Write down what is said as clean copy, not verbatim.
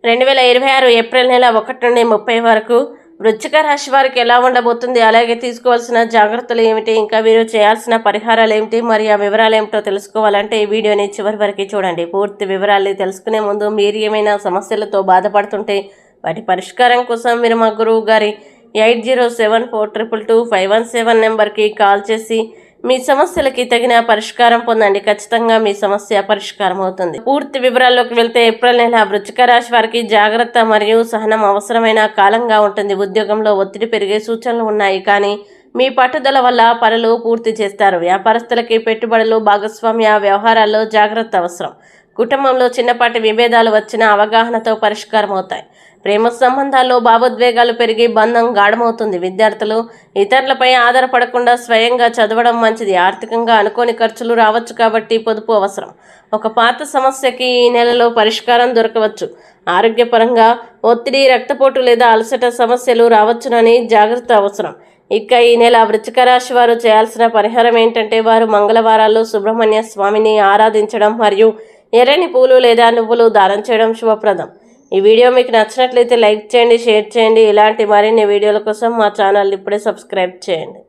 2026 April నెల 1 నుండి 30 వరకు వృశ్చిక రాశి వారికి ఎలా ఉండబోతుంది, అలాగే తీసుకోవాల్సిన జాగ్రత్తలు ఏమిటి, ఇంకా వీరు చేయాల్సిన పరిహారాలు ఏమిటి, మరి ఆ వివరాలు ఏమిటో తెలుసుకోవాలంటే ఈ వీడియోని చివరి వరకు చూడండి. పూర్తి వివరాలు తెలుసుకునే ముందు మీరు ఏమైనా సమస్యలతో బాధపడుతుంటే వాటి పరిష్కారం కోసం మీరు మా గురువు గారి 8074222517 నెంబర్కి కాల్ చేసి మీ సమస్యలకి తగిన పరిష్కారం పొందండి. ఖచ్చితంగా మీ సమస్య పరిష్కారం అవుతుంది. పూర్తి వివరాల్లోకి వెళ్తే ఏప్రిల్ నెల వృశ్చిక రాశి వారికి జాగ్రత్త మరియు సహనం అవసరమైన కాలంగా ఉంటుంది. ఉద్యోగంలో ఒత్తిడి పెరిగే సూచనలు ఉన్నాయి, కానీ మీ పట్టుదల వల్ల పనులు పూర్తి చేస్తారు. వ్యాపారస్తులకి పెట్టుబడులు, భాగస్వామ్య వ్యవహారాల్లో జాగ్రత్త అవసరం. కుటుంబంలో చిన్నపాటి విభేదాలు వచ్చిన అవగాహనతో పరిష్కారం అవుతాయి. ప్రేమ సంబంధాల్లో భావోద్వేగాలు పెరిగి బంధం గాఢమవుతుంది. విద్యార్థులు ఇతరులపై ఆధారపడకుండా స్వయంగా చదవడం మంచిది. ఆర్థికంగా అనుకోని ఖర్చులు రావచ్చు కాబట్టి పొదుపు అవసరం. ఒక పాత సమస్యకి ఈ నెలలో పరిష్కారం దొరకవచ్చు. ఆరోగ్యపరంగా ఒత్తిడి, రక్తపోటు లేదా అలసట సమస్యలు రావచ్చునని జాగ్రత్త అవసరం. ఇక ఈ నెల వృశ్చిక రాశి వారు చేయాల్సిన పరిహారం ఏంటంటే వారు మంగళవారాల్లో సుబ్రహ్మణ్య స్వామిని ఆరాధించడం మరియు ఎర్రని పూలు లేదా నువ్వులు దానం చేయడం శుభప్రదం. ఈ వీడియో మీకు నచ్చినట్లయితే లైక్ చేయండి, షేర్ చేయండి. ఇలాంటి మరిన్ని వీడియోల కోసం మా ఛానల్ ఇప్పుడే సబ్స్క్రైబ్ చేయండి.